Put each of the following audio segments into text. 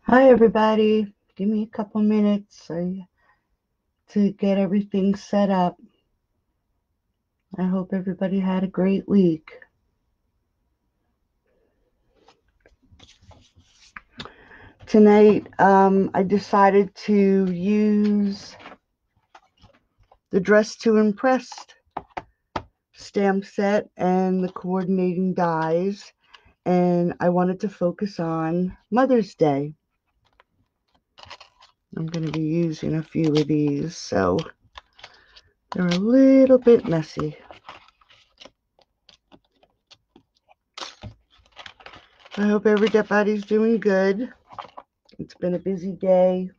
Hi, everybody. Give me a couple minutes to get everything set up. I hope everybody had a great week. Tonight, I decided to use the Dress to Impress stamp set and the coordinating dies, and I wanted to focus on Mother's Day. I'm going to be using a few of these, so they're a little bit messy. I hope everybody's doing good. It's been a busy day.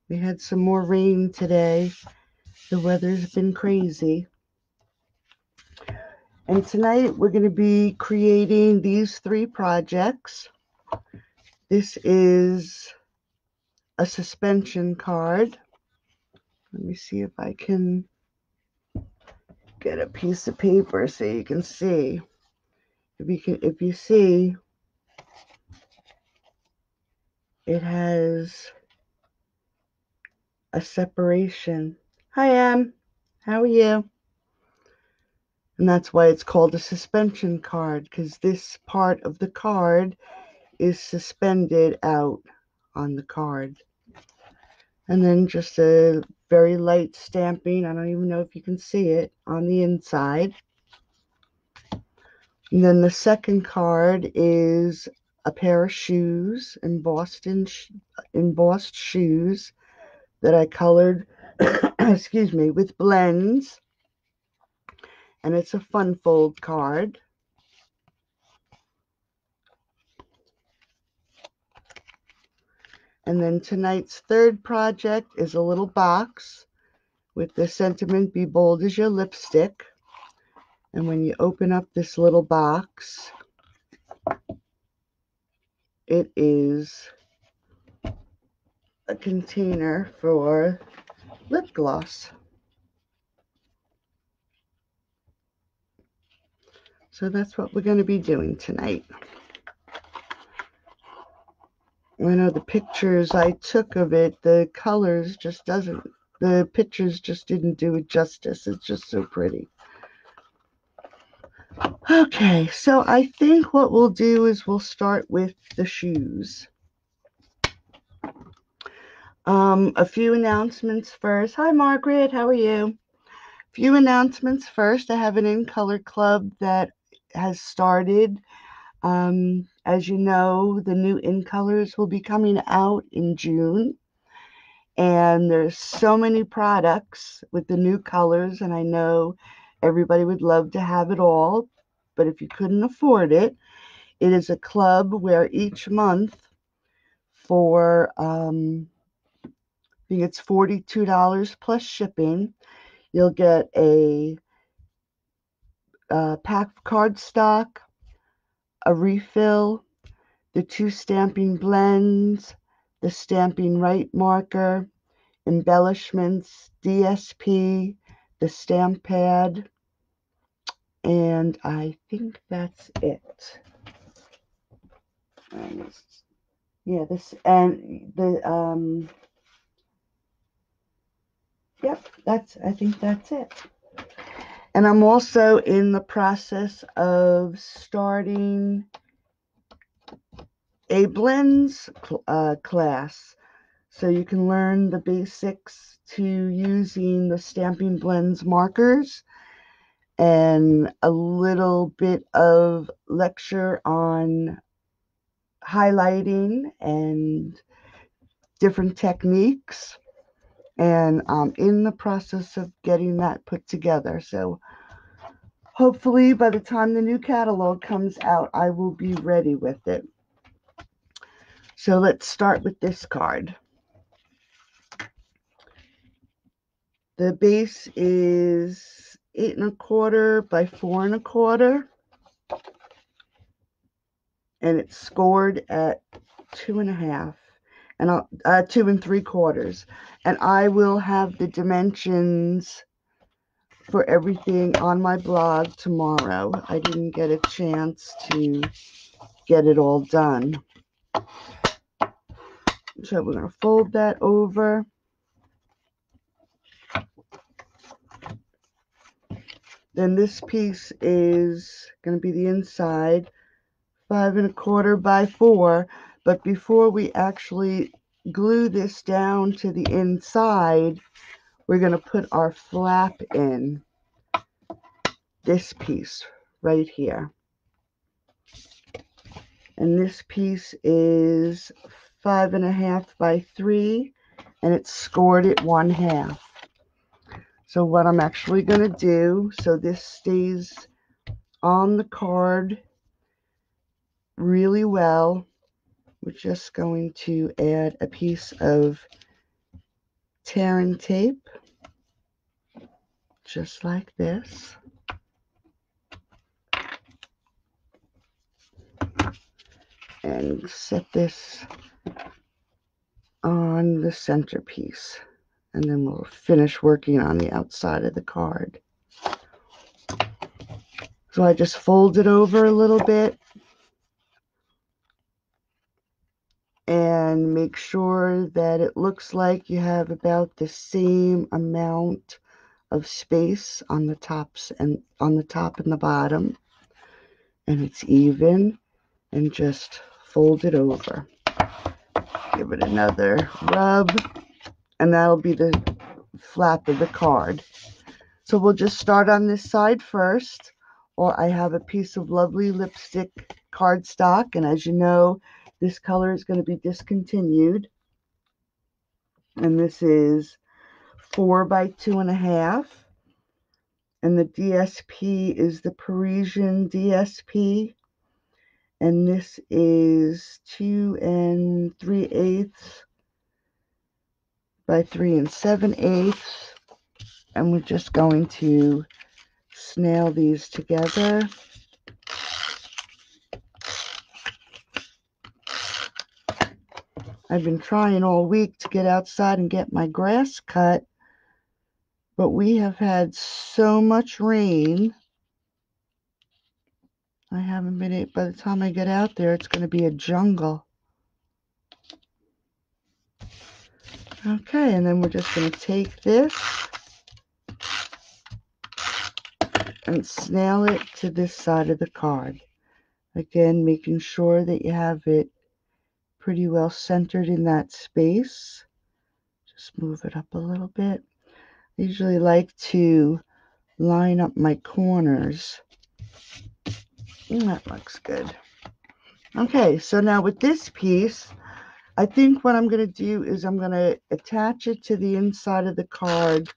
We had some more rain today. The weather's been crazy. And tonight we're going to be creating these three projects. This is a suspension card. Let me see if I can get a piece of paper so you can see. If you see, it has a separation. Hi, Em. How are you? And that's why it's called a suspension card, because this part of the card is suspended out on the card. And then just a very light stamping. I don't even know if you can see it on the inside. And then the second card is a pair of shoes, embossed shoes that I colored, excuse me, with blends. And it's a fun fold card. And then tonight's third project is a little box with the sentiment, "Be bold as your lipstick." And when you open up this little box, it is a container for lip gloss. So that's what we're going to be doing tonight. I know the pictures I took of it, the colors the pictures just didn't do it justice. It's just so pretty. Okay, so I think what we'll do is we'll start with the shoes. A few announcements first. Hi, Margaret. How are you? Few announcements first. I have an In Color Club that has started. As you know, the new In Colors will be coming out in June. And there's so many products with the new colors, and I know everybody would love to have it all. But if you couldn't afford it, it is a club where each month for I think it's $42 plus shipping, you'll get a pack of cardstock, a refill, the 2 stamping blends, the stamping right marker, embellishments, DSP, the stamp pad, and I think that's it. Yeah, this and the yep, I think that's it. And I'm also in the process of starting a blends class. So you can learn the basics to using the Stampin' Blends markers and a little bit of lecture on highlighting and different techniques. And I'm in the process of getting that put together. So hopefully by the time the new catalog comes out, I will be ready with it. So let's start with this card. The base is 8 1/4 by 4 1/4, and it's scored at 2.5 and 2 3/4. And I will have the dimensions for everything on my blog tomorrow. I didn't get a chance to get it all done. So we're going to fold that over. Then this piece is going to be the inside, 5 1/4 by 4. But before we actually glue this down to the inside, we're going to put our flap in, this piece right here. And this piece is 5 1/2 by 3, and it's scored at 1/2. So what I'm actually going to do, so this stays on the card really well, we're just going to add a piece of tearing tape, just like this. And set this on the centerpiece. And then we'll finish working on the outside of the card. So I just fold it over a little bit and make sure that it looks like you have about the same amount of space on the tops and on the top and the bottom, and it's even, and just fold it over. Give it another rub, and that'll be the flap of the card. So we'll just start on this side first. Or I have a piece of lovely lipstick cardstock, and as you know, this color is going to be discontinued. And this is 4 by 2 1/2. And the DSP is the Parisian DSP. And this is 2 3/8 by 3 7/8. And we're just going to snail these together. I've been trying all week to get outside and get my grass cut, but we have had so much rain. I haven't been able, by the time I get out there, it's going to be a jungle. Okay, and then we're just going to take this and snail it to this side of the card. Again, making sure that you have it pretty well centered in that space. Just move it up a little bit. I usually like to line up my corners. That looks good. Okay, so now with this piece, I think what I'm going to do is I'm going to attach it to the inside of the card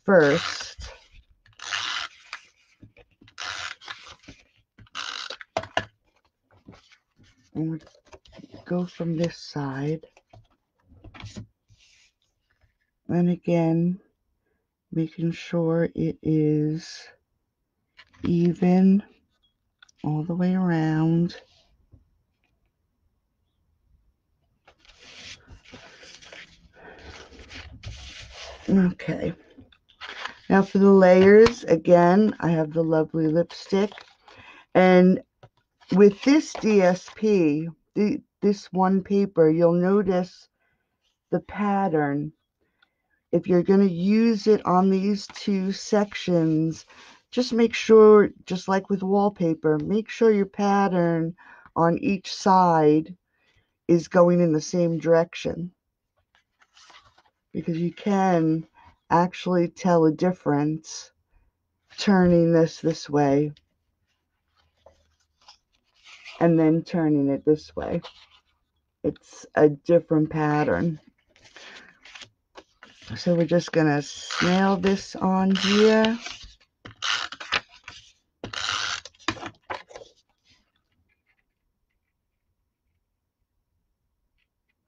first. And we go from this side. And again, making sure it is even all the way around. Okay. Now for the layers, again, I have the lovely lipstick. And with this DSP, this one paper, you'll notice the pattern. If you're going to use it on these two sections, just make sure, just like with wallpaper, make sure your pattern on each side is going in the same direction, because you can actually tell a difference turning this way and then turning it this way. It's a different pattern. So we're just going to snail this on here.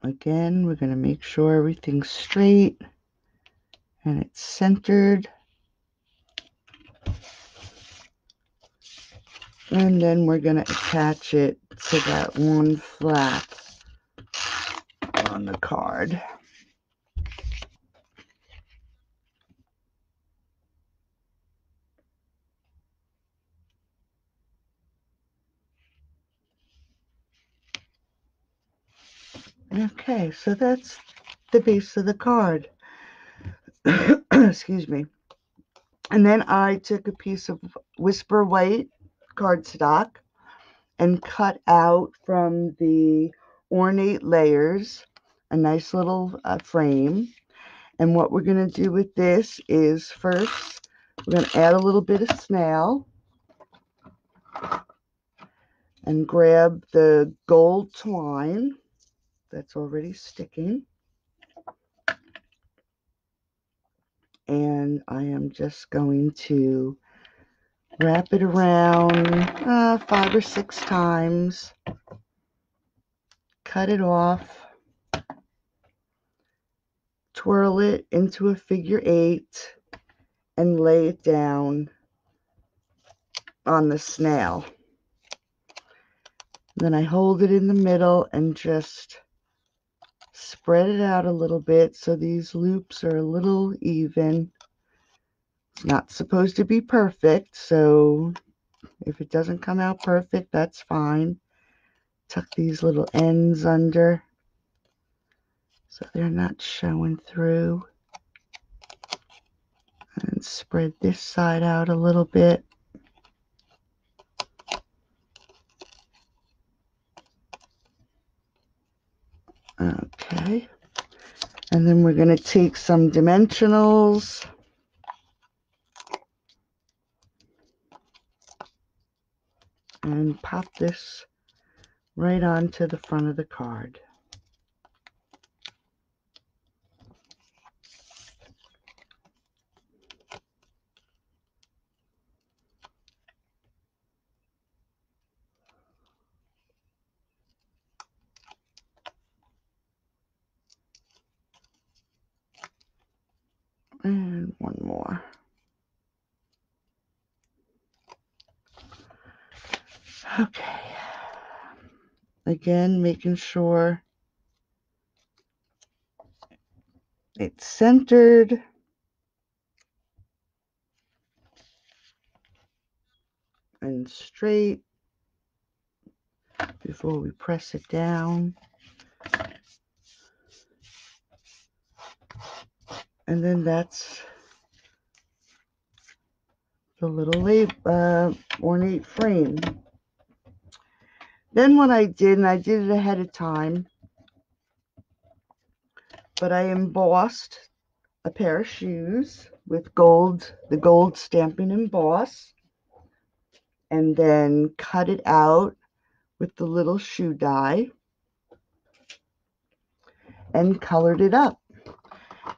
Again, we're going to make sure everything's straight and it's centered. And then we're going to attach it to that one flap on the card. Okay, so that's the base of the card. Excuse me. And then I took a piece of Whisper White cardstock and cut out from the ornate layers a nice little frame. And what we're going to do with this is first we're going to add a little bit of snail and grab the gold twine that's already sticking. And I am just going to wrap it around 5 or 6 times, cut it off, twirl it into a figure 8, and lay it down on the snail. Then I hold it in the middle and just spread it out a little bit so these loops are a little even. It's not supposed to be perfect, so if it doesn't come out perfect, that's fine. Tuck these little ends under so they're not showing through. And spread this side out a little bit. Okay. And then we're going to take some dimensionals and pop this right onto the front of the card. And one more. Okay. Again, making sure it's centered. And straight before we press it down. And then that's the little ornate frame. Then what I did, and I did it ahead of time, but I embossed a pair of shoes with the gold Stampin' Emboss, and then cut it out with the little shoe die and colored it up.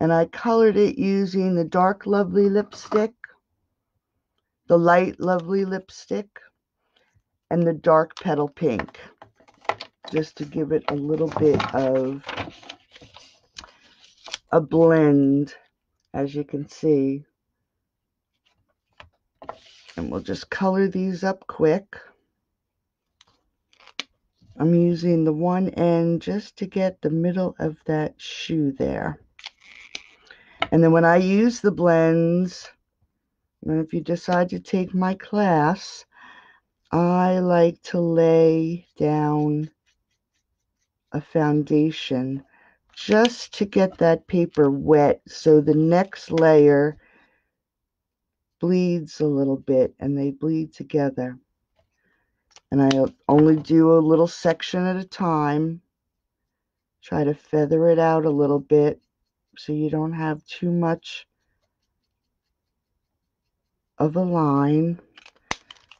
And I colored it using the dark Lovely lipstick, the light Lovely lipstick, and the dark Petal Pink, just to give it a little bit of a blend, as you can see. And we'll just color these up quick. I'm using the one end just to get the middle of that shoe there. And then when I use the blends, and if you decide to take my class, I like to lay down a foundation just to get that paper wet so the next layer bleeds a little bit and they bleed together. And I only do a little section at a time. Try to feather it out a little bit so you don't have too much of a line.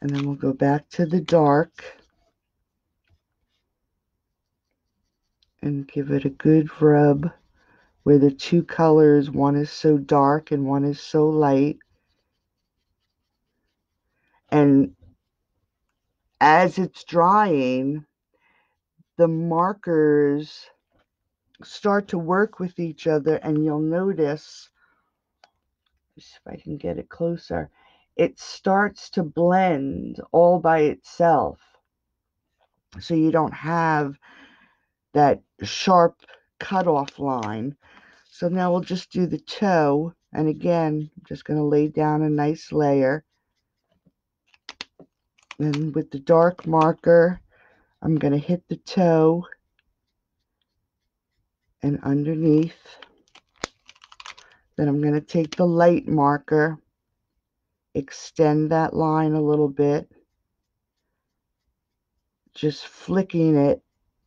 And then we'll go back to the dark and give it a good rub where the two colors, one is so dark and one is so light. And as it's drying, the markers start to work with each other, and you'll notice, let's see if I can get it closer, it starts to blend all by itself. So you don't have that sharp cutoff line. So now we'll just do the toe. And again, I'm just going to lay down a nice layer. And with the dark marker, I'm going to hit the toe and underneath. Then I'm going to take the light marker, extend that line a little bit, just flicking it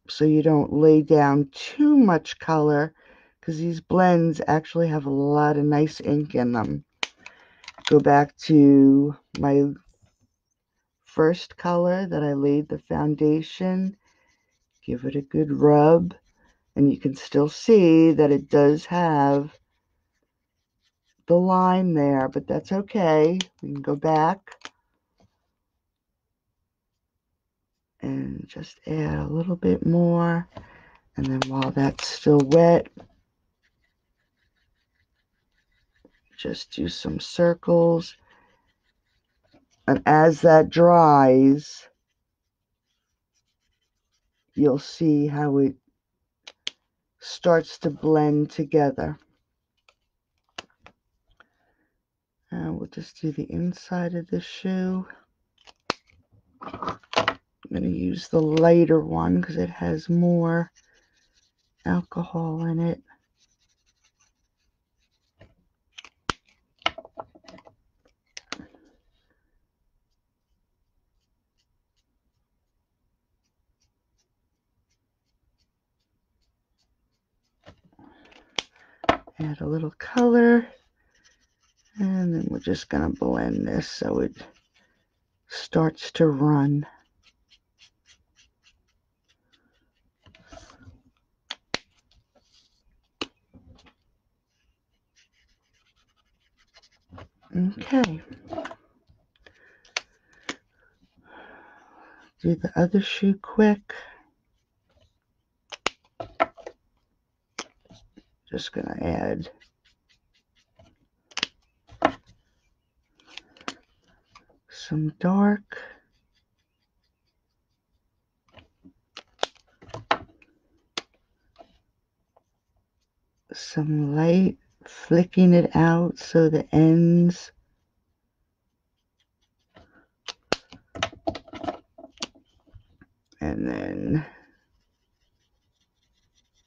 so you don't lay down too much color, because these blends actually have a lot of nice ink in them. Go back to my first color that I laid the foundation, give it a good rub, and you can still see that it does have the line there, but that's okay. We can go back and just add a little bit more, and then while that's still wet, just do some circles. And as that dries, you'll see how it starts to blend together. And we'll just do the inside of the shoe. I'm going to use the lighter one because it has more alcohol in it. Add a little color, and then we're just going to blend this so it starts to run. Okay. Do the other shoe quick. Just going to add some dark, some light, flicking it out so the ends and then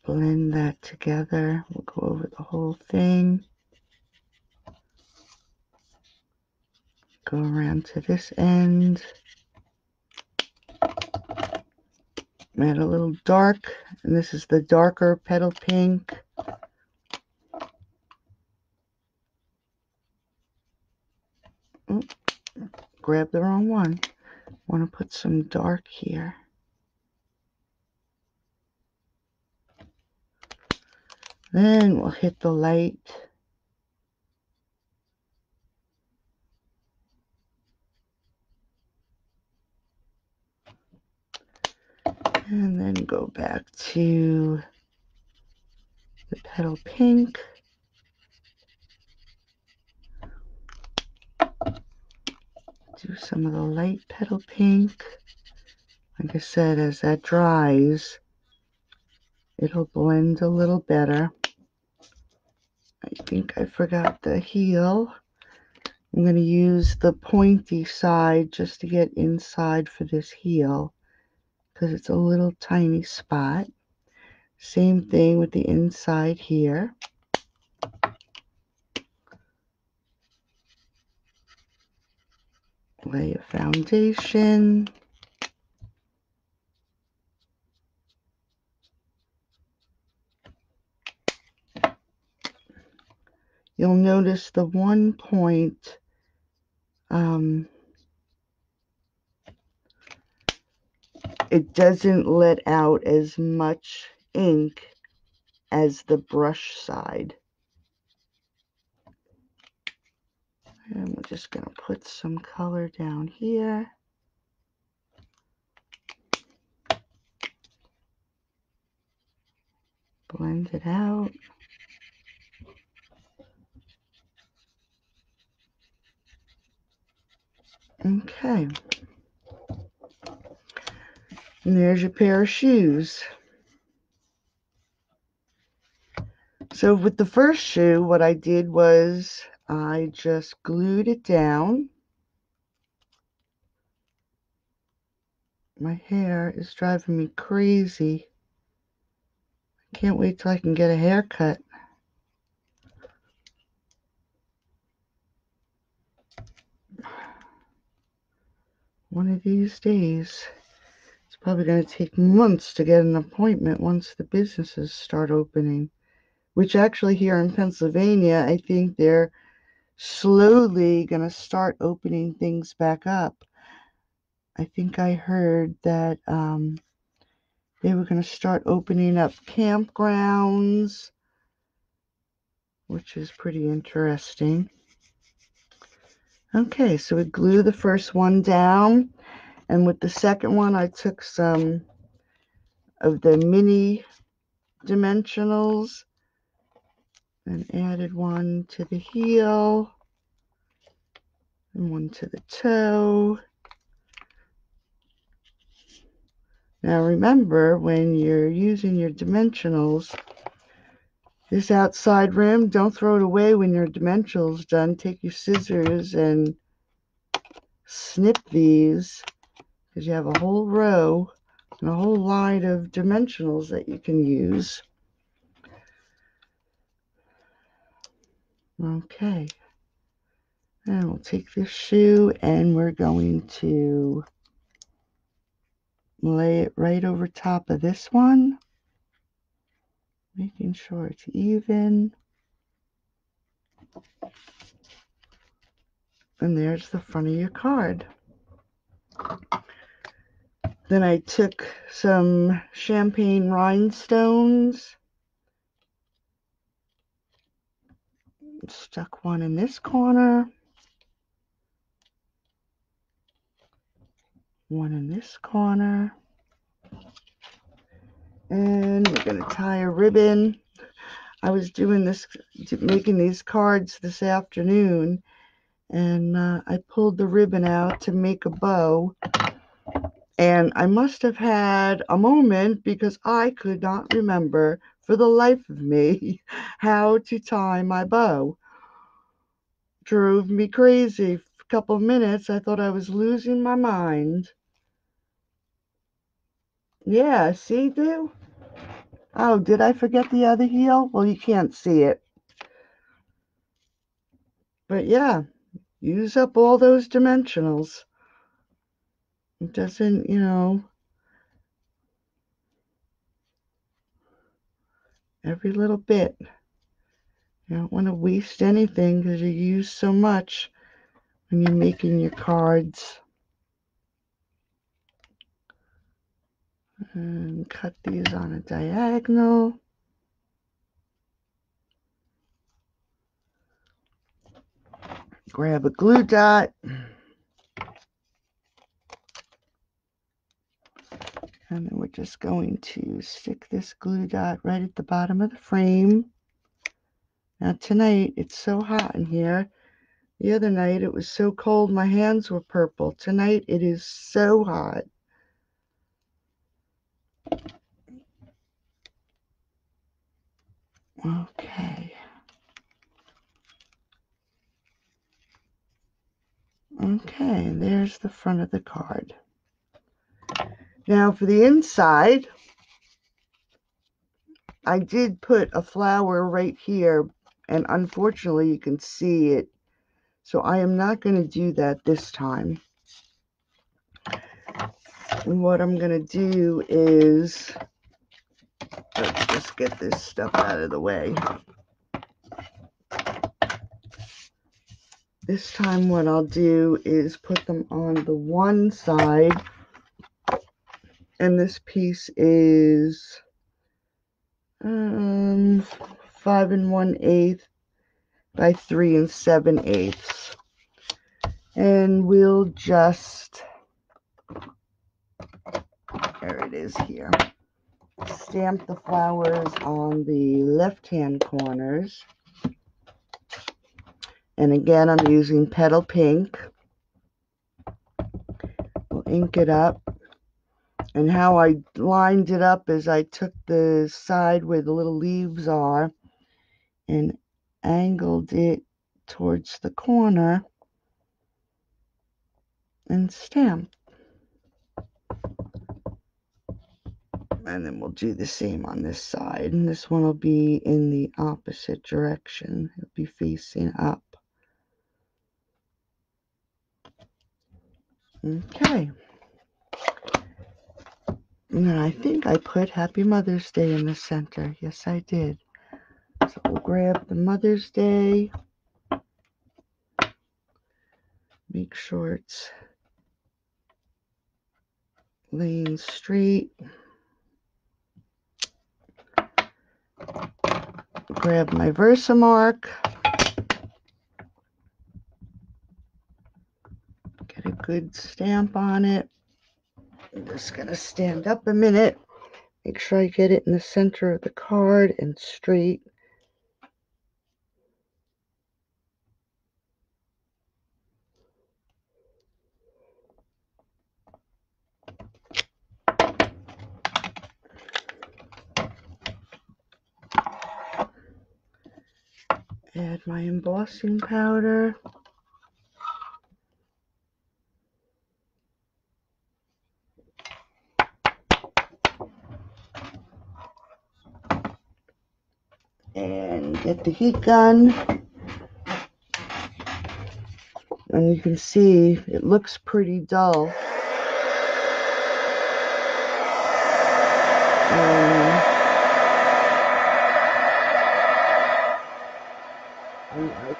blend that together. We'll go over the whole thing. Go around to this end. Add a little dark, and this is the darker petal pink. Ooh, grab the wrong one. Want to put some dark here. Then we'll hit the light. And then go back to the petal pink. Do some of the light petal pink. Like I said, as that dries, it'll blend a little better. I think I forgot the heel. I'm going to use the pointy side just to get inside for this heel, because it's a little tiny spot. Same thing with the inside here. Lay a foundation. You'll notice the one point it doesn't let out as much ink as the brush side. And we're just going to put some color down here. Blend it out. Okay. And there's your pair of shoes. So with the first shoe, what I did was I just glued it down. My hair is driving me crazy. Can't wait till I can get a haircut. One of these days. It's probably going to take months to get an appointment once the businesses start opening, which actually here in Pennsylvania, I think they're slowly going to start opening things back up. I think I heard that they were going to start opening up campgrounds, which is pretty interesting. Okay, so we glue the first one down, and with the second one, I took some of the mini dimensionals and added one to the heel and one to the toe. Now remember, when you're using your dimensionals, this outside rim, don't throw it away when your dimensionals done. Take your scissors and snip these, because you have a whole row and a whole line of dimensionals that you can use. Okay, and we'll take this shoe and we're going to lay it right over top of this one, making sure it's even. And there's the front of your card. Then I took some champagne rhinestones, stuck one in this corner, one in this corner, and we're going to tie a ribbon. I was doing this, making these cards this afternoon, and I pulled the ribbon out to make a bow, and I must have had a moment because I could not remember for the life of me how to tie my bow. Drove me crazy. For a couple of minutes, I thought I was losing my mind. Yeah, see, do? Oh, did I forget the other heel? Well, you can't see it. But yeah, use up all those dimensionals. It doesn't, every little bit. You don't want to waste anything because you use so much when you're making your cards. And cut these on a diagonal. Grab a glue dot. And then we're just going to stick this glue dot right at the bottom of the frame. Now tonight, it's so hot in here. The other night, it was so cold, my hands were purple. Tonight, it is so hot. Okay. Okay, and there's the front of the card. Now for the inside, I did put a flower right here, and unfortunately you can see it. So I am not going to do that this time. And what I'm going to do is, let's just get this stuff out of the way. This time what I'll do is put them on the one side, and this piece is 5 1/8 by 3 7/8, and we'll just, there it is here, stamp the flowers on the left hand corners. And again, I'm using Petal Pink. We'll ink it up. And how I lined it up is I took the side where the little leaves are and angled it towards the corner and stamped. And then we'll do the same on this side. And this one will be in the opposite direction. It'll be facing up. Okay. And then I think I put Happy Mother's Day in the center. Yes, I did. So we'll grab the Mother's Day. Make sure it's laying straight. Grab my Versamark. Get a good stamp on it. I'm just going to stand up a minute. Make sure I get it in the center of the card and straight. Add my embossing powder. And get the heat gun. And you can see it looks pretty dull.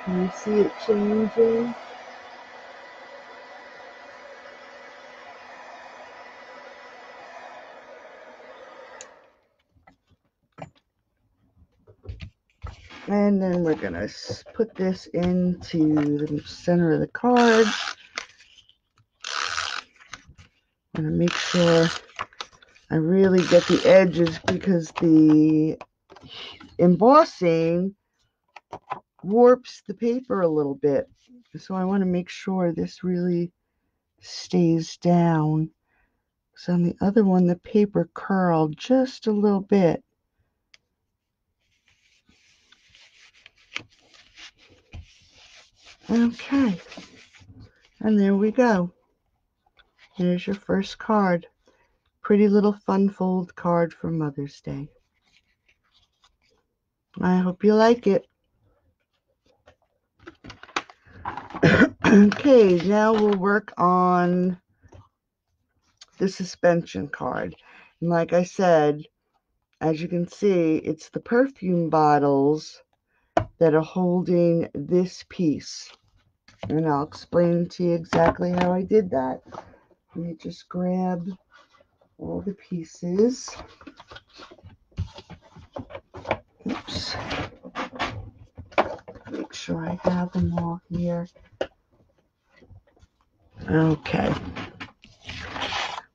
Can you see it changing? And then we're going to put this into the center of the card. I'm going to make sure I really get the edges because the embossing warps the paper a little bit. So I want to make sure this really stays down. So on the other one, the paper curled just a little bit. Okay. And there we go. Here's your first card. Pretty little fun fold card for Mother's Day. I hope you like it. Okay, now we'll work on the suspension card. And like I said, as you can see, it's the perfume bottles that are holding this piece. And I'll explain to you exactly how I did that. Let me just grab all the pieces. Oops. Make sure I have them all here. Okay.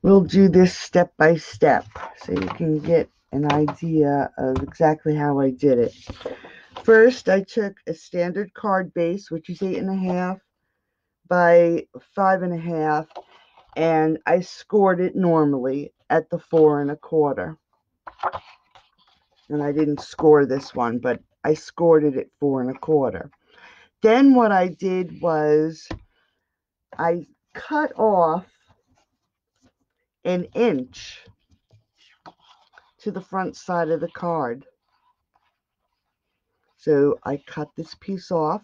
We'll do this step by step so you can get an idea of exactly how I did it. First, I took a standard card base, which is 8.5 by 5.5, and I scored it normally at the 4 1/4. And I didn't score this one, but I scored it at 4 1/4. Then what I did was I cut off 1 inch to the front side of the card. So I cut this piece off.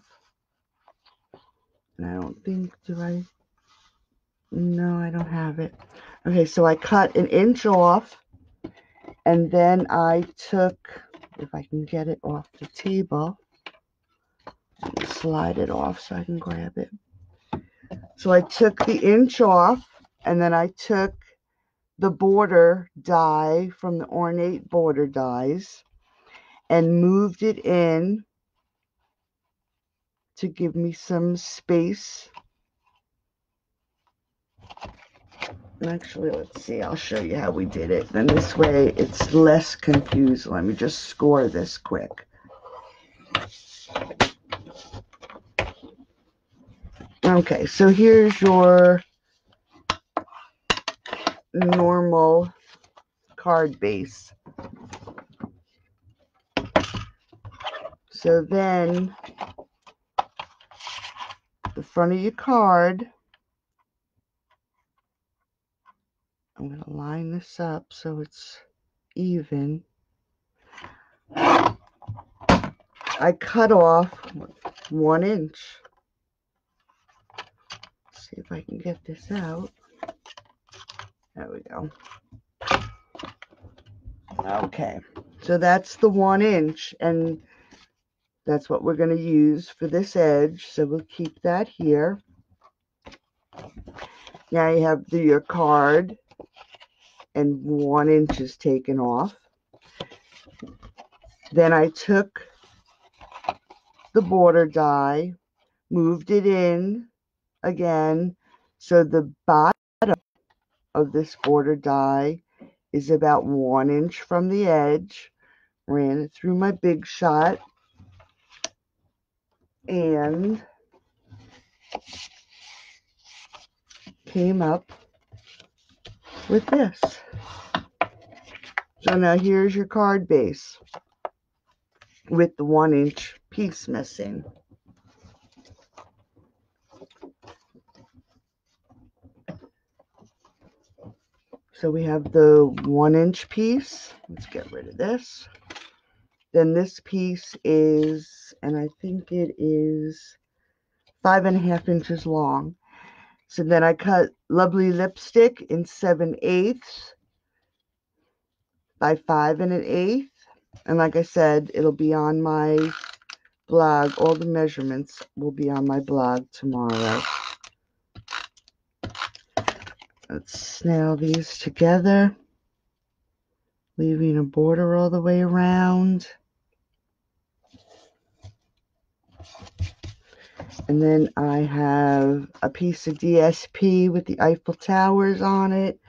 And I don't think, no, I don't have it. Okay, so I cut 1 inch off. And then I took, if I can get it off the table, slide it off so I can grab it. So I took the inch off, and then I took the border die from the Ornate Border dies and moved it in to give me some space. Actually, let's see, I'll show you how we did it. Then this way it's less confused. Let me just score this quick. Okay, so here's your normal card base. So then the front of your card, I'm going to line this up so it's even, I cut off 1 inch. Let's see if I can get this out. There we go. Okay, so that's the 1 inch, and that's what we're going to use for this edge. So we'll keep that here. Now you have your card, and 1 inch is taken off. Then I took the border die, moved it in again, so the bottom of this border die is about 1 inch from the edge. Ran it through my Big Shot, and came up with this. So now here's your card base with the 1 inch piece missing. So we have the 1 inch piece. Let's get rid of this. Then this piece is, and I think it is 5.5 inches long. So then I cut Lovely Lipstick in 7/8 by 5 1/8. And like I said, it'll be on my blog. All the measurements will be on my blog tomorrow. Let's snell these together, leaving a border all the way around. And then I have a piece of DSP with the Eiffel Towers on it.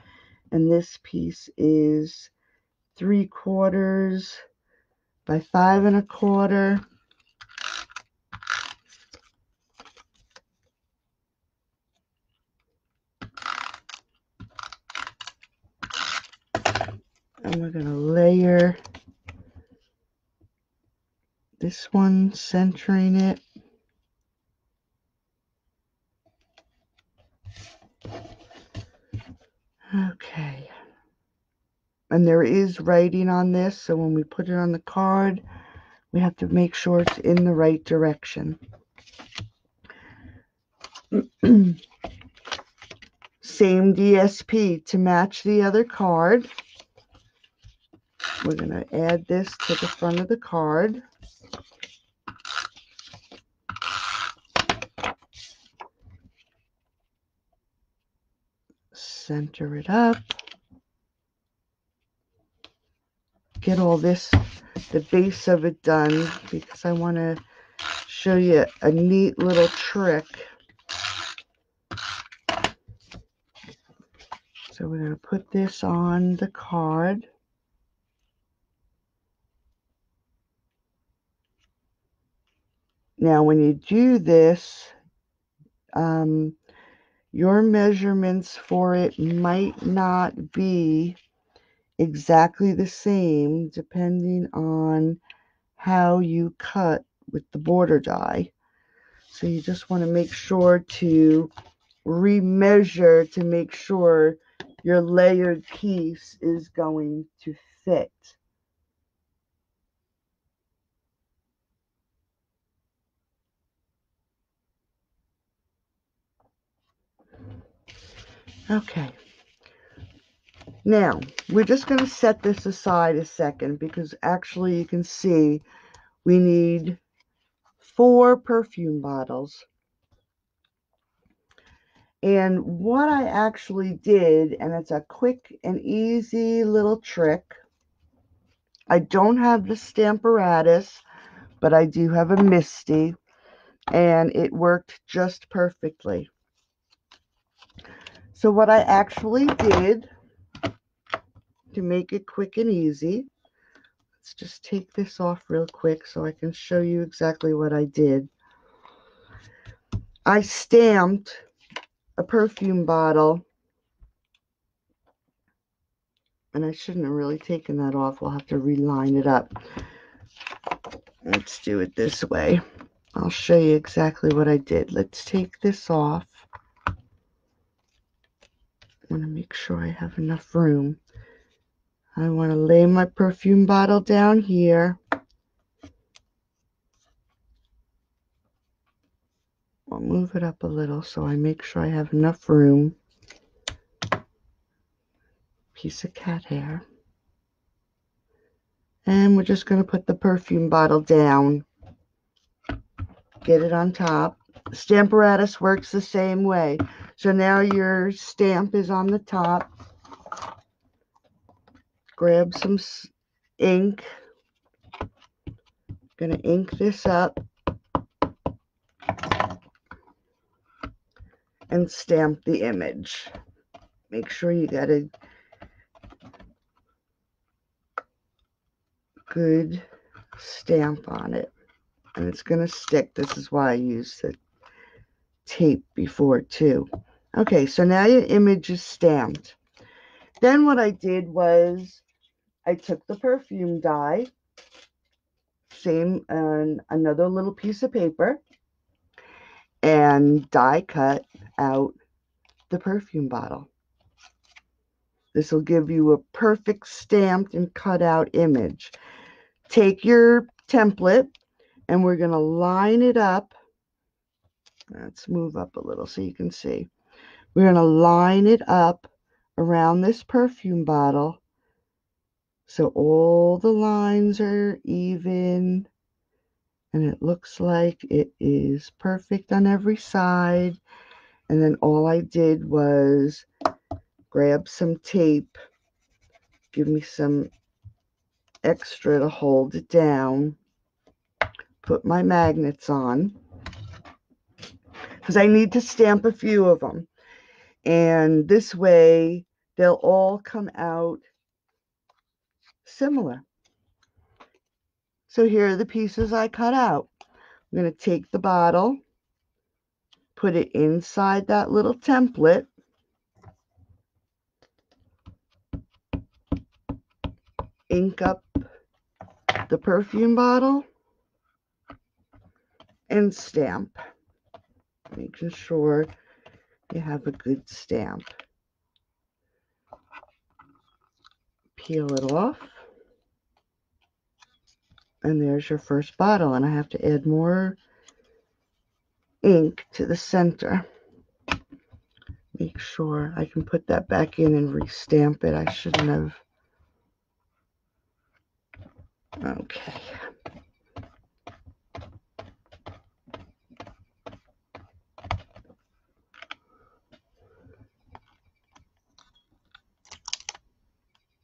And this piece is 3/4 by 5 1/4. And we're going to layer this one, centering it. Okay. And there is writing on this, so when we put it on the card, we have to make sure it's in the right direction. Same DSP to match the other card. We're going to add this to the front of the card. Center it up. Get all this, the base of it done, because I want to show you a neat little trick. So we're going to put this on the card. Now when you do this, your measurements for it might not be exactly the same depending on how you cut with the border die. So you just want to make sure to remeasure to make sure your layered piece is going to fit. Okay. Now, we're just going to set this aside a second because actually you can see we need 4 perfume bottles. And what I actually did, and it's a quick and easy little trick. I don't have the Stamparatus, but I do have a Misty, and it worked just perfectly. So what I actually did to make it quick and easy, let's just take this off real quick so I can show you exactly what I did. I stamped a perfume bottle, and I shouldn't have really taken that off. We'll have to reline it up. Let's do it this way. I'll show you exactly what I did. Let's take this off. I want to make sure I have enough room. I want to lay my perfume bottle down here. I'll move it up a little so I make sure I have enough room. Piece of cat hair. And we're just going to put the perfume bottle down. Get it on top. Stamparatus works the same way. So now your stamp is on the top. Grab some ink. Going to ink this up and stamp the image. Make sure you got a good stamp on it. And it's going to stick. This is why I used the tape before too. Okay, so now your image is stamped. Then what I did was I took the perfume dye, same on another little piece of paper, and die cut out the perfume bottle. This will give you a perfect stamped and cut out image. Take your template and we're going to line it up. Let's move up a little so you can see. We're going to line it up around this perfume bottle so all the lines are even and it looks like it is perfect on every side. And then all I did was grab some tape, give me some extra to hold it down, put my magnets on because I need to stamp a few of them. And this way they'll all come out similar. So here are the pieces I cut out. I'm going to take the bottle, put it inside that little template, ink up the perfume bottle, and stamp. Making sure you have a good stamp. Peel it off. And there's your first bottle. And I have to add more ink to the center. Make sure I can put that back in and restamp it. I shouldn't have. Okay.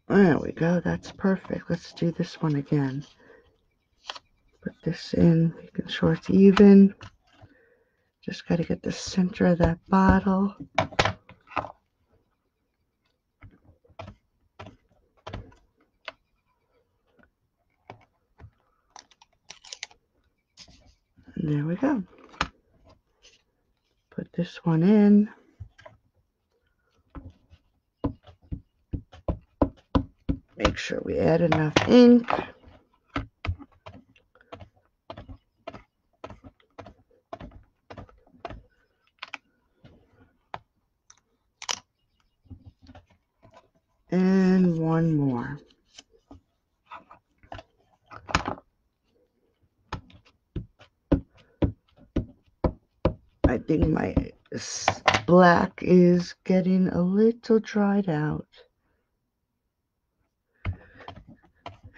There we go. That's perfect. Let's do this one again. Put this in, making sure it's even. Just got to get the center of that bottle. And there we go. Put this one in. Make sure we add enough ink. And one more. I think my black is getting a little dried out.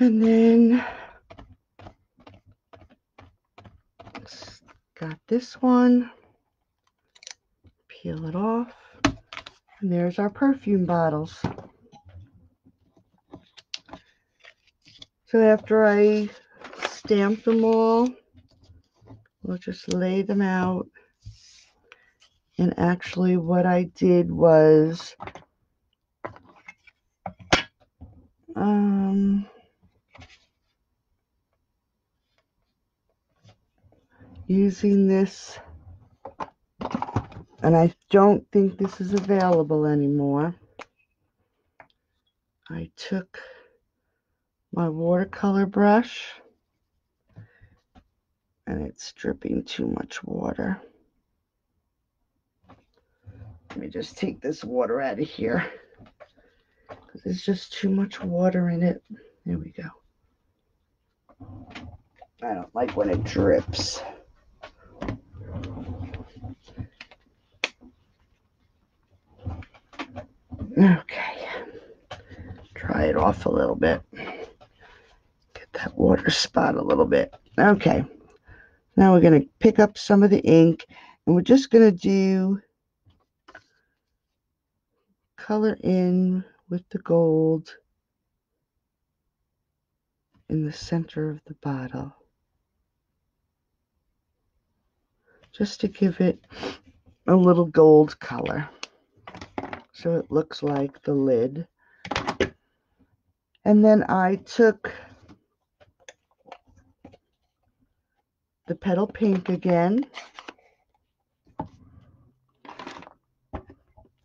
And then got this one. Peel it off. And there's our perfume bottles. So after I stamp them all, we'll just lay them out. And actually what I did was using this, and I don't think this is available anymore. I took my watercolor brush and it's dripping too much water. Let me just take this water out of here. There's just too much water in it. There we go. I don't like when it drips. Okay. Dry it off a little bit. Get that water spot a little bit. Okay. Now we're going to pick up some of the ink, and we're just going to do color in with the gold in the center of the bottle, just to give it a little gold color so it looks like the lid. And then I took the petal pink again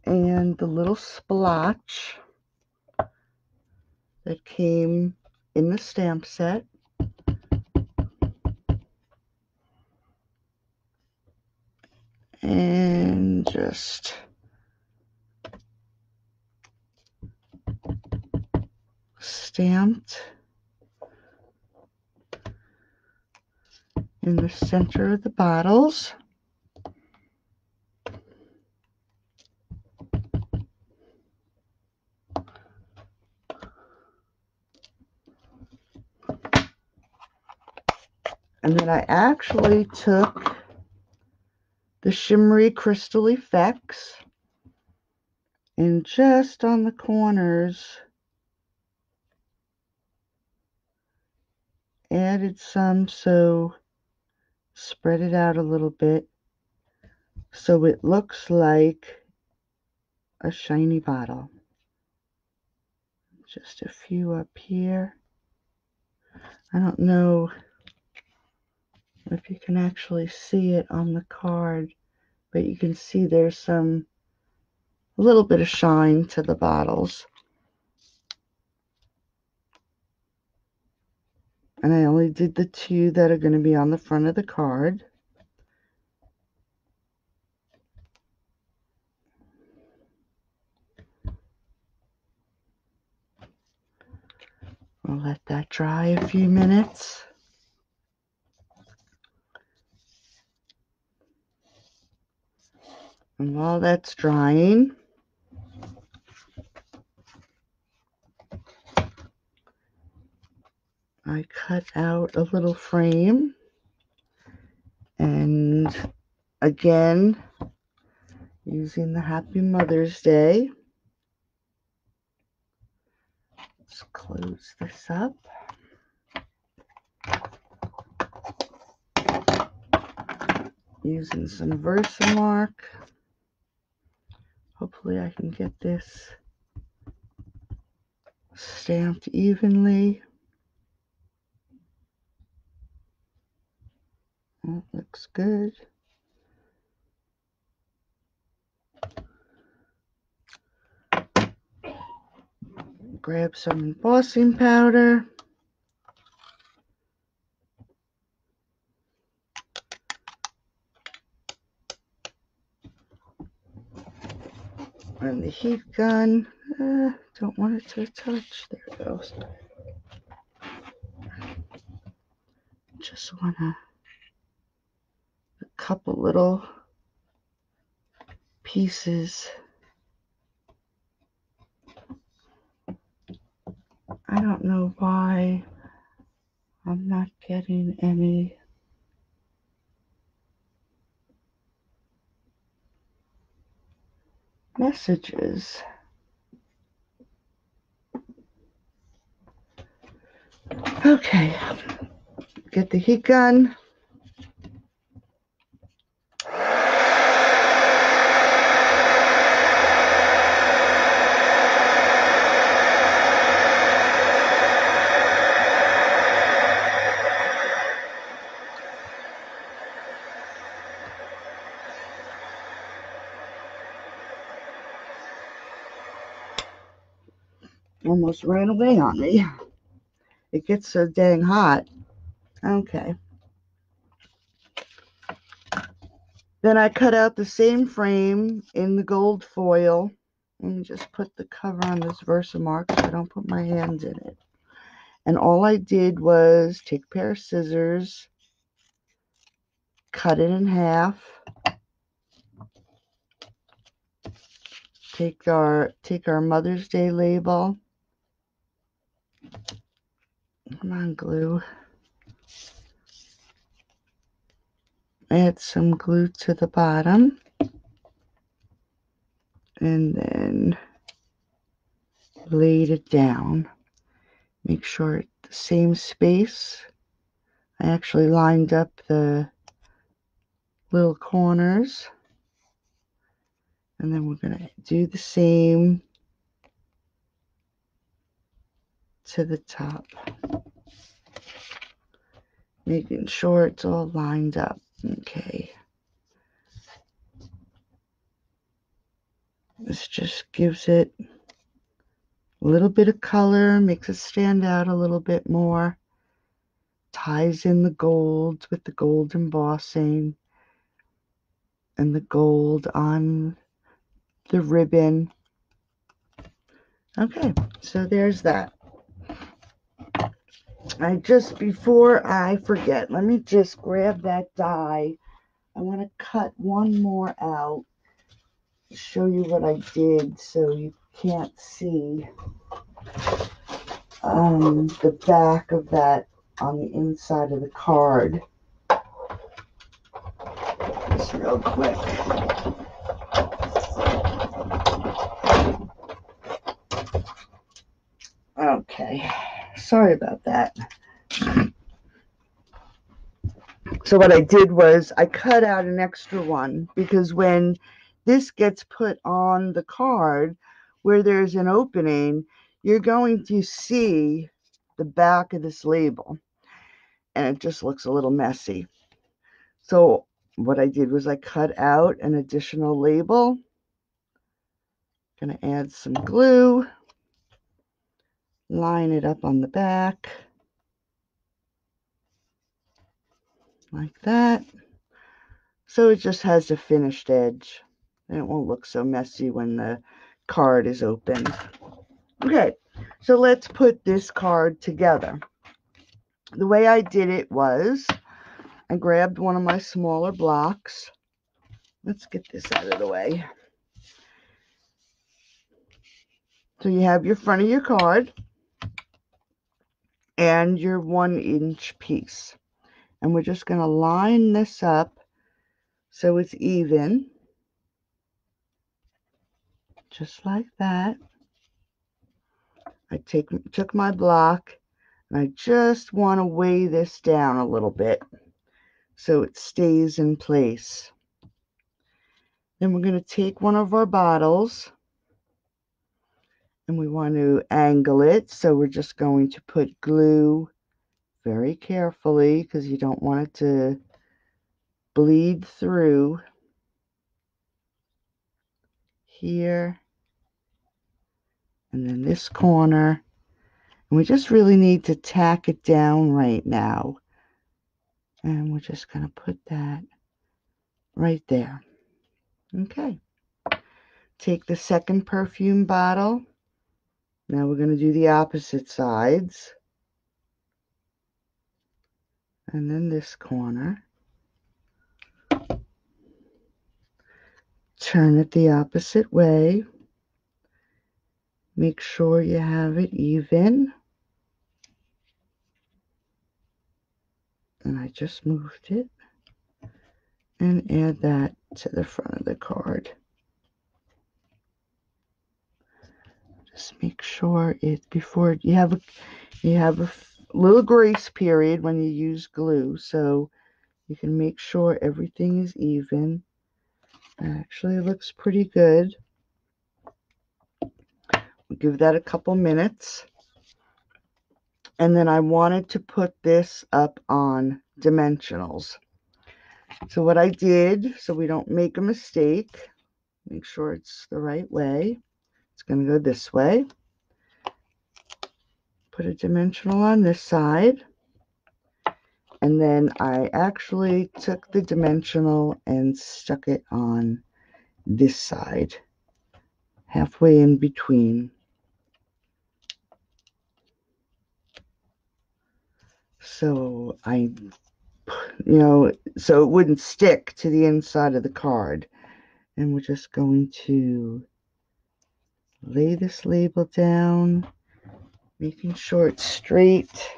and the little splotch that came in the stamp set, and just stamped in the center of the bottles. And then I actually took the Shimmery Crystal Effects and just on the corners added some, so spread it out a little bit so it looks like a shiny bottle. Just a few up here. I don't know if you can actually see it on the card, but you can see there's a little bit of shine to the bottles. And I only did the two that are going to be on the front of the card. I'll let that dry a few minutes. And while that's drying, I cut out a little frame, and again, using the Happy Mother's Day, let's close this up. Using some Versamark. Hopefully I can get this stamped evenly. That looks good. Grab some embossing powder. And the heat gun. Don't want it to touch. There it goes. Just want a couple little pieces. I don't know why I'm not getting any messages. Okay, get the heat gun. Almost ran away on me. It gets so dang hot. Okay. Then I cut out the same frame in the gold foil Let me just put the cover on this Versamark so I don't put my hands in it. And all I did was take a pair of scissors, cut it in half, take our Mother's Day label. Come on, glue. Add some glue to the bottom. And then laid it down. Make sure it's the same space. I actually lined up the little corners. And then we're going to do the same to the top. Making sure it's all lined up. Okay. This just gives it a little bit of color, makes it stand out a little bit more. Ties in the gold with the gold embossing and the gold on the ribbon. Okay, so there's that. Before I forget, let me just grab that die. I want to cut one more out, show you what I did so you can't see the back of that on the inside of the card. Just real quick. Okay, sorry about that. So what I did was I cut out an extra one because when this gets put on the card where there's an opening, you're going to see the back of this label and it just looks a little messy. So what I did was I cut out an additional label. Going to add some glue, line it up on the back like that. So it just has a finished edge and it won't look so messy when the card is open. Okay, so let's put this card together. The way I did it was I grabbed one of my smaller blocks. Let's get this out of the way. So you have your front of your card and your 1-inch piece. And we're just going to line this up so it's even. Just like that. I took my block and I just want to weigh this down a little bit so it stays in place. Then we're going to take one of our bottles and we want to angle it. So we're just going to put glue very carefully because you don't want it to bleed through here and then this corner. And we just really need to tack it down right now. And we're just going to put that right there. Okay. Take the second perfume bottle. Now we're going to do the opposite sides. And then this corner. Turn it the opposite way. Make sure you have it even. And I just moved it. And add that to the front of the card. Just make sure before you have a little grace period when you use glue, so you can make sure everything is even. Actually, it looks pretty good. We'll give that a couple minutes. And then I wanted to put this up on dimensionals. So what I did, so we don't make a mistake, make sure it's the right way. It's going to go this way. Put a dimensional on this side. And then I actually took the dimensional and stuck it on this side. halfway in between. So so it wouldn't stick to the inside of the card. And we're just going to lay this label down, making sure it's straight.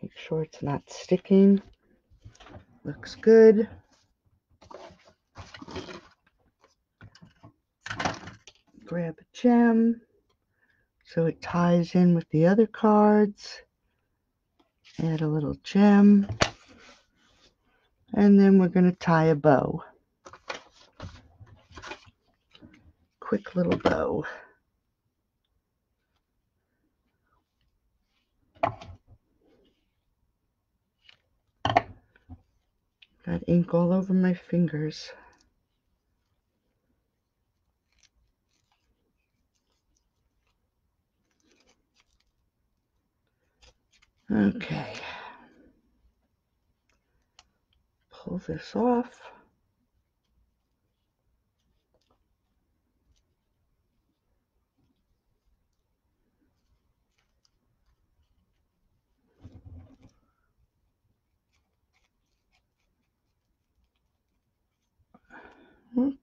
Make sure it's not sticking. Looks good. Grab a gem so it ties in with the other cards. Add a little gem. And then we're going to tie a bow. Quick little bow. Got ink all over my fingers. Okay. Pull this off. Whoop.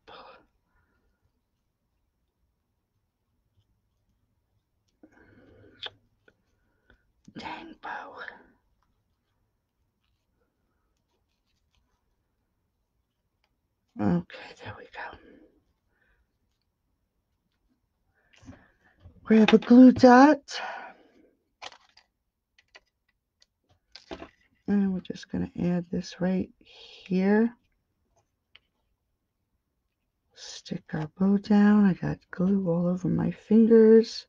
Dang bow. Okay, there we go. Grab a glue dot. And we're just going to add this right here. Stick our bow down. I got glue all over my fingers.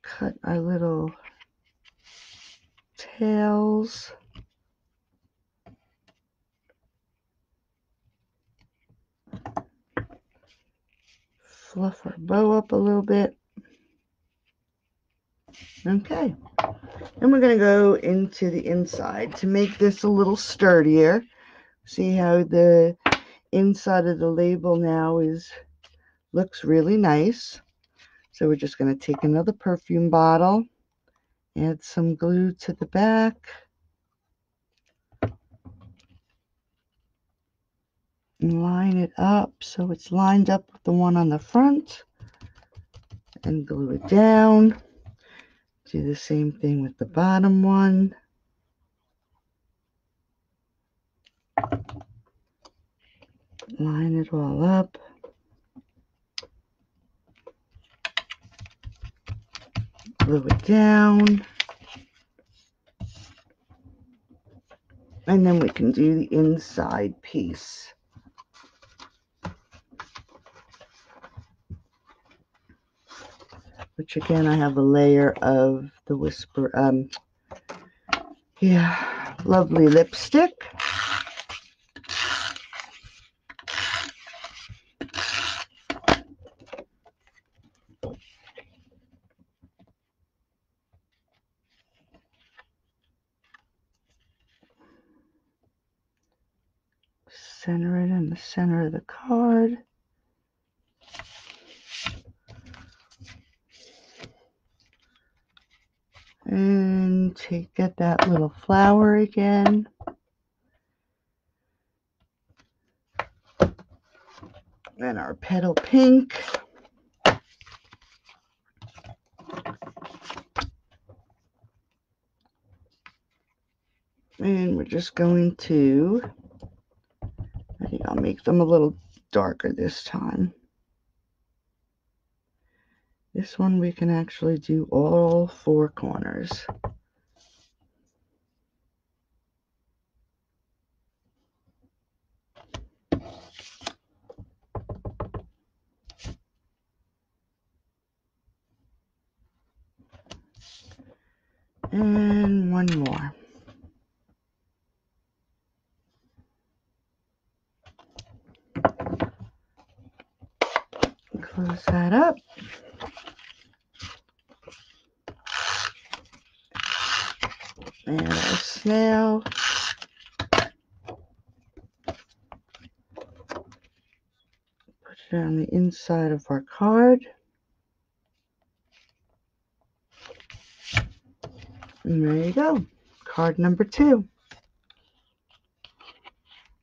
Cut our little tails. Fluff our bow up a little bit. Okay. And we're going to go into the inside to make this a little sturdier. See how the inside of the label now looks really nice. So we're just going to take another perfume bottle, add some glue to the back, and line it up so it's lined up with the one on the front, and glue it down. Do the same thing with the bottom one. Line it all up. Glue it down. And then we can do the inside piece. Which again, I have a layer of the Whisper, lovely lipstick. Center it in the center of the card. And get that little flower again. And our petal pink. And we're just going to, I think I'll make them a little darker this time. This one we can actually do all four corners. And one more. Close that up. And our snail. down the inside of our card. And there you go. Card number 2.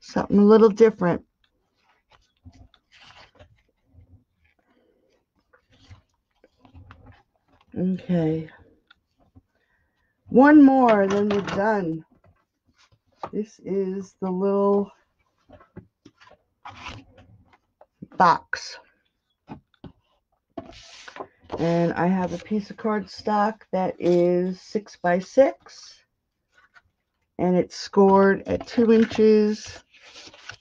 Something a little different. Okay. One more, then we're done. This is the little box. And I have a piece of cardstock that is 6 by 6. And it's scored at 2 inches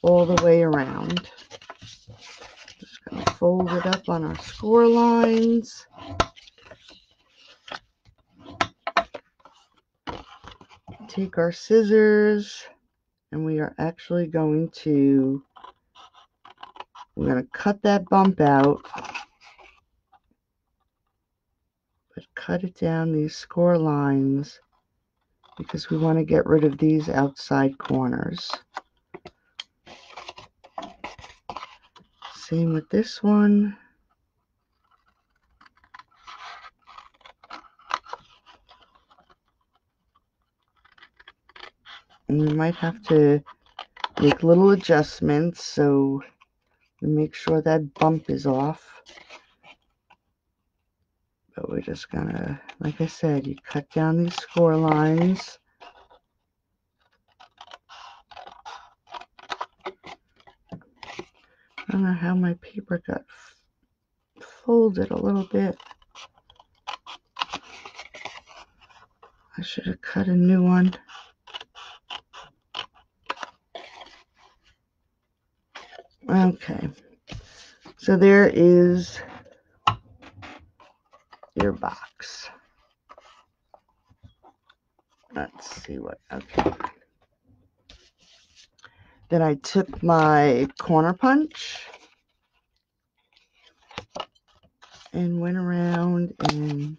all the way around. Just going to fold it up on our score lines. Take our scissors, and we are actually going to cut that bump out, but cut it down these score lines because we want to get rid of these outside corners. Same with this one. And we might have to make little adjustments so we make sure that bump is off. But we're just gonna, like I said, you cut down these score lines. I don't know how my paper got folded a little bit. I should have cut a new one. Okay, so there is your box. Let's see what, okay. Then I took my corner punch and went around and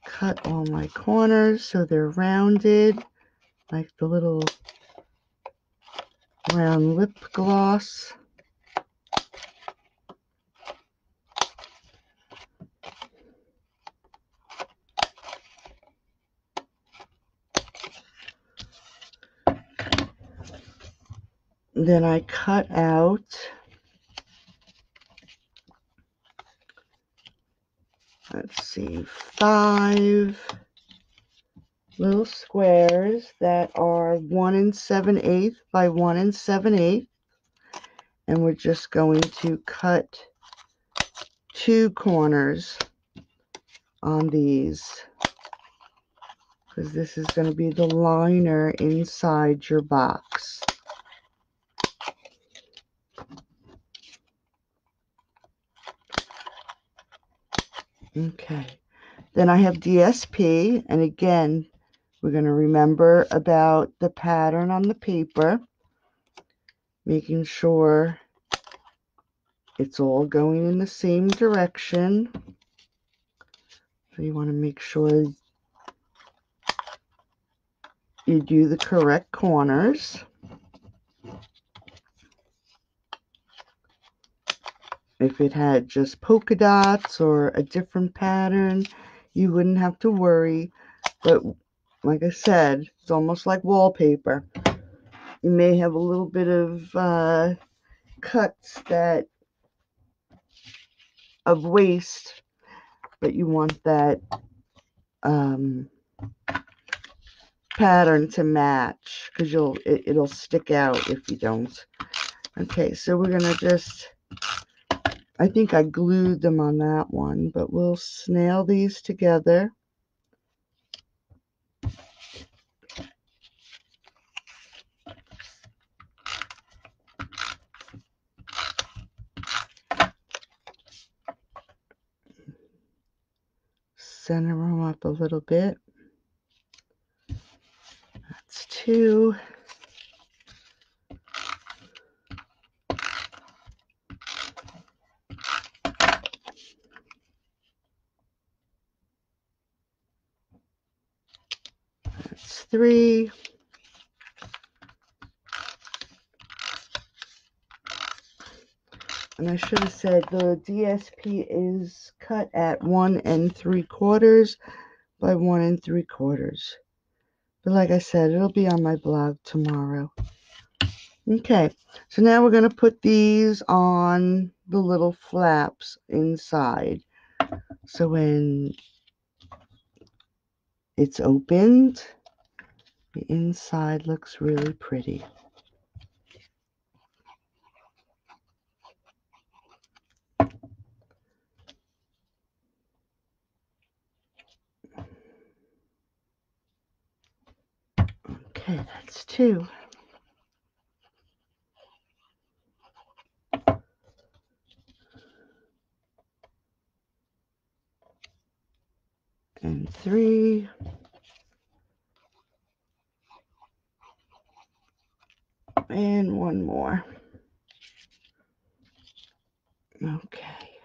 cut all my corners so they're rounded, like the little round lip gloss. Then I cut out let's see, 5 little squares that are 1 7/8 by 1 7/8, and we're just going to cut 2 corners on these because this is going to be the liner inside your box. Okay, then I have DSP, and again, we're going to remember about the pattern on the paper, making sure it's all going in the same direction. So you want to make sure you do the correct corners. If it had just polka dots or a different pattern, you wouldn't have to worry. But like I said, it's almost like wallpaper. You may have a little bit of cuts of waste, but you want that pattern to match because it'll stick out if you don't. Okay, so we're gonna just, I think I glued them on that one, but we'll snail these together. Center them up a little bit. That's 2. That's 3. And I should have said the DSP is cut at 1 3/4 by 1 3/4. But like I said, it'll be on my blog tomorrow. Okay, so now we're going to put these on the little flaps inside. So when it's opened, the inside looks really pretty. Okay, that's 2. And 3. And 1 more. Okay.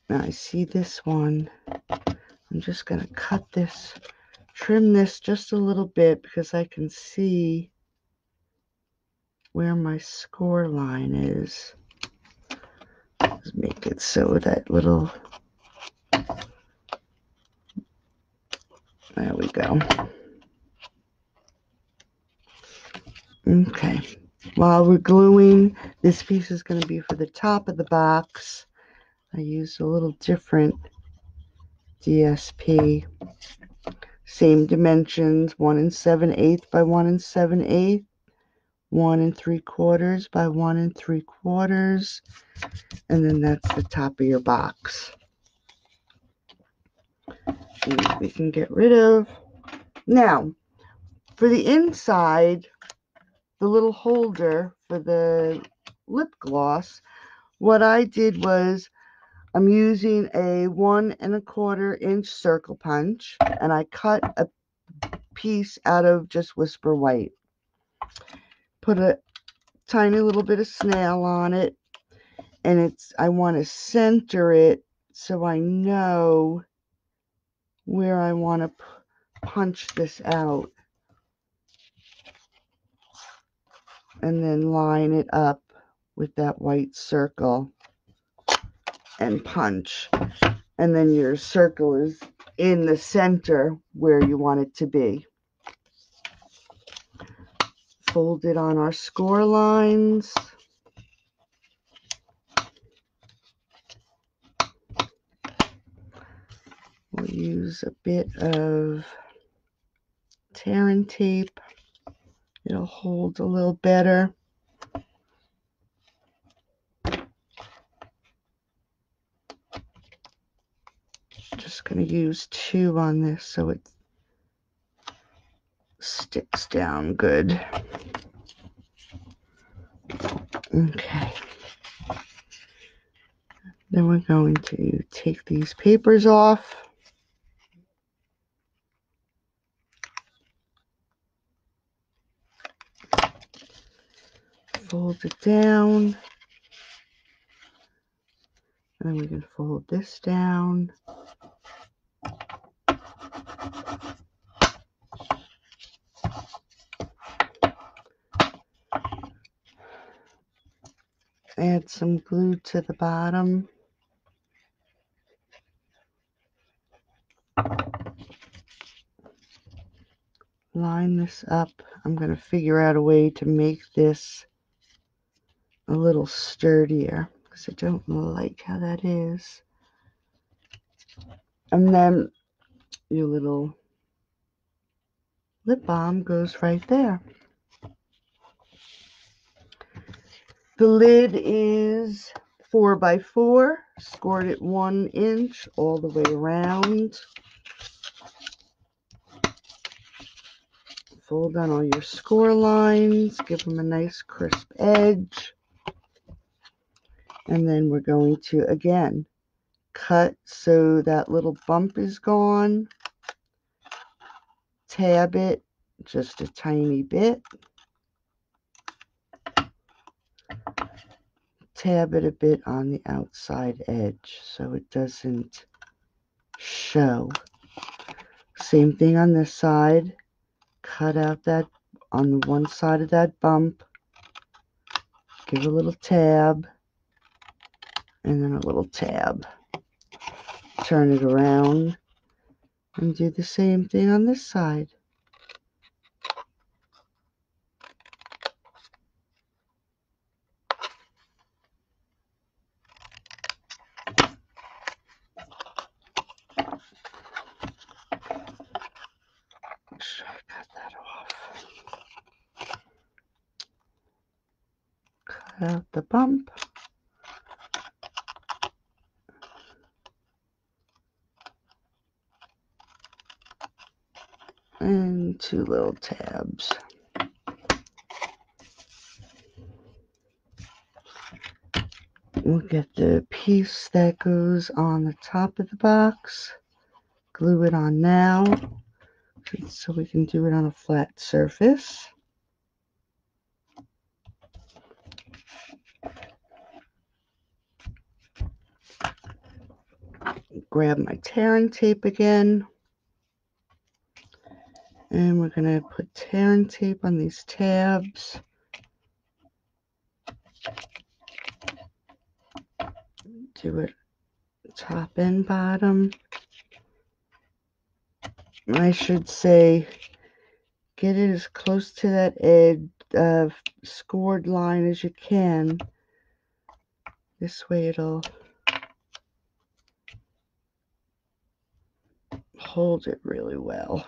Now I see this one. I'm just going to cut this, trim this just a little bit because I can see where my score line is. Let's make it so that little, there we go. Okay, while we're gluing, this piece is going to be for the top of the box. I used a little different DSP. Same dimensions, 1 7/8 by 1 7/8, 1 3/4 by 1 3/4, and then that's the top of your box. And we can get rid of. Now, for the inside, the little holder for the lip gloss, what I did was I'm using a 1 1/4 inch circle punch, and I cut a piece out of just Whisper White. Put a tiny little bit of snail on it, and I want to center it so I know where I want to punch this out, and then line it up with that white circle and punch, and then your circle is in the center where you want it to be. Fold it on our score lines. We'll use a bit of tear and tape. It'll hold a little better. Just going to use 2 on this so it sticks down good. Okay. Then we're going to take these papers off. Fold it down. And then we can fold this down. Add some glue to the bottom. Line this up. I'm going to figure out a way to make this a little sturdier because I don't like how that is. And then your little lip balm goes right there. The lid is 4 by 4, scored at 1 inch all the way around. Fold on all your score lines, give them a nice crisp edge. And then we're going to, again, cut so that little bump is gone. Tab it just a tiny bit. Tab it a bit on the outside edge so it doesn't show. Same thing on this side. Cut out that on the one side of that bump. give a little tab, and then a little tab. Turn it around and do the same thing on this side. Make sure I got that off. Cut out the bump. And 2 little tabs. We'll get the piece that goes on the top of the box, glue it on now, so we can do it on a flat surface. Grab my tearing tape again, and we're going to put tearing tape on these tabs. Do it top and bottom. I should say get it as close to that edge scored line as you can. This way it'll hold it really well.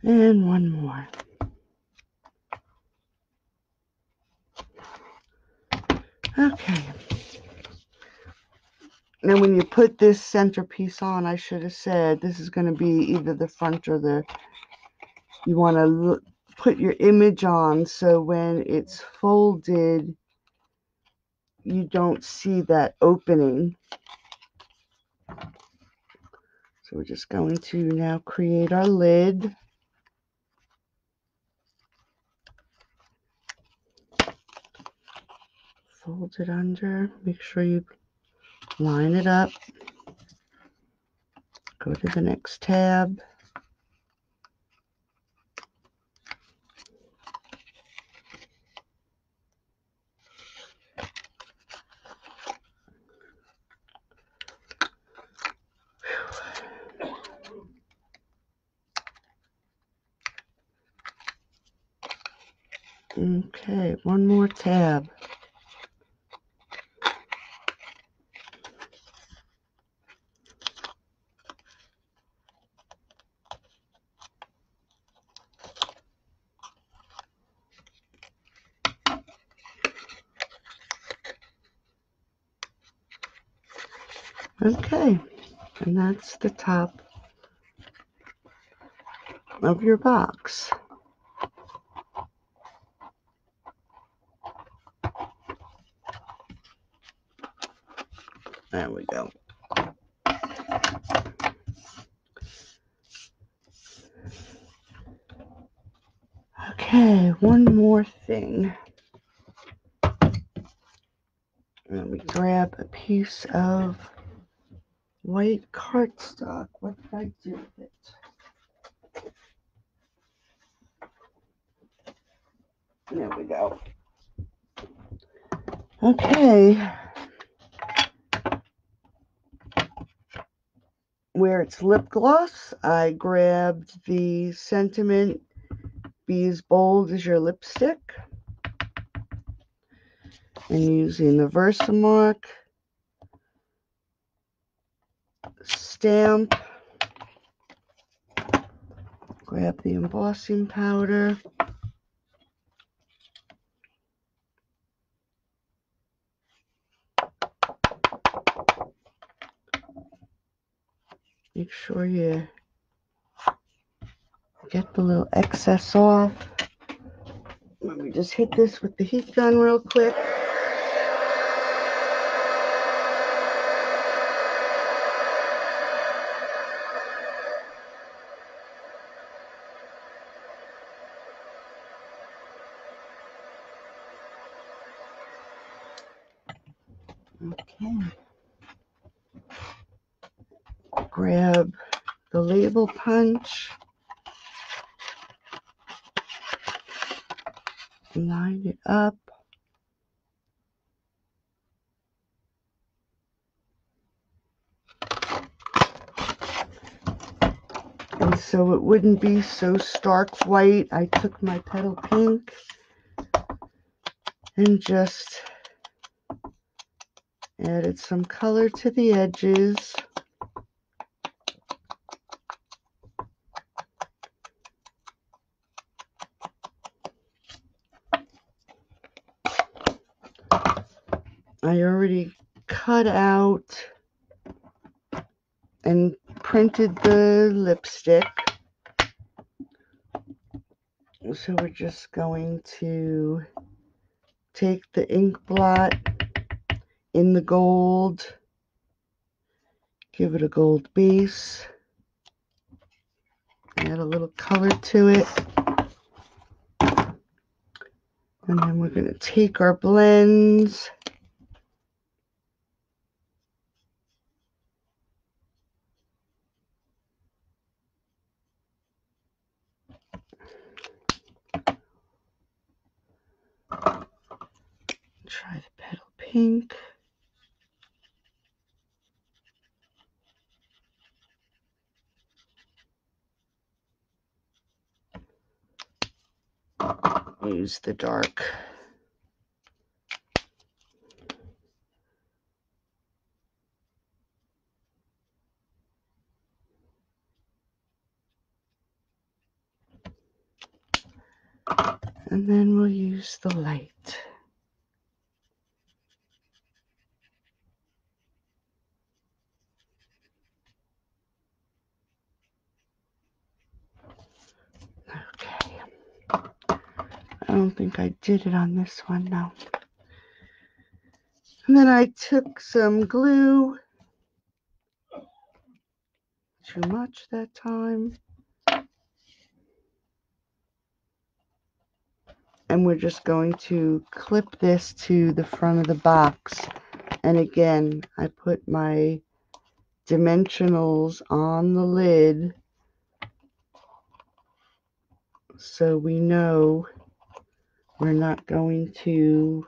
And one more. Okay. Now when you put this centerpiece on, I should have said this is going to be either the front or the, you want to put your image on so when it's folded, you don't see that opening. So we're just going to now create our lid. Fold it under, make sure you line it up. Go to the next tab. Okay, one more tab. Okay, and that's the top of your box. There we go. Okay, one more thing. Let me grab a piece of white cardstock. What did I do with it? There we go. Okay. Where it's lip gloss, I grabbed the Sentiment Be As Bold As Your Lipstick. And using the Versamark stamp, grab the embossing powder. Make sure you get the little excess off. Let me just hit this with the heat gun real quick. Okay. Grab the label punch. Line it up. And so it wouldn't be so stark white, I took my petal pink and just added some color to the edges. I already cut out and printed the lipstick. So we're just going to take the ink blot in the gold, give it a gold base, add a little color to it, and then we're going to take our blends try the petal pink. Use the dark. And then we'll use the light. Okay. I don't think I did it on this one, no. And then I took some glue. Too much that time. And we're just going to clip this to the front of the box. And again, I put my dimensionals on the lid so we know we're not going to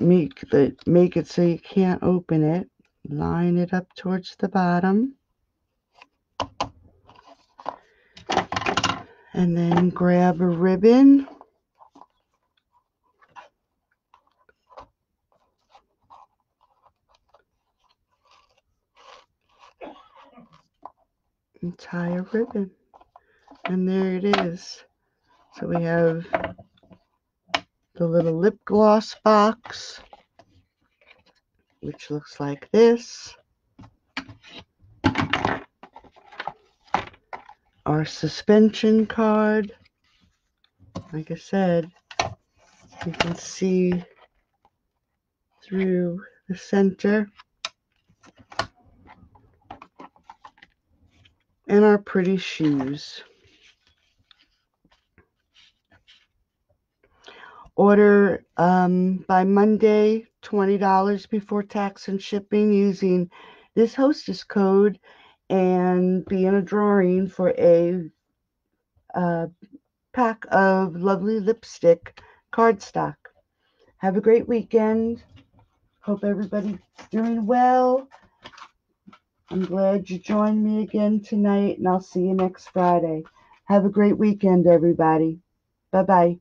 make it so you can't open it. Line it up towards the bottom. And then grab a ribbon. And tie a ribbon. And there it is. So we have the little lip gloss box, which looks like this. Our suspension card. Like I said, you can see through the center. And our pretty shoes. Order by Monday, $20 before tax and shipping using this hostess code and be in a drawing for a pack of lovely lipstick cardstock. Have a great weekend. Hope everybody's doing well. I'm glad you joined me again tonight, and I'll see you next Friday. Have a great weekend, everybody. Bye-bye.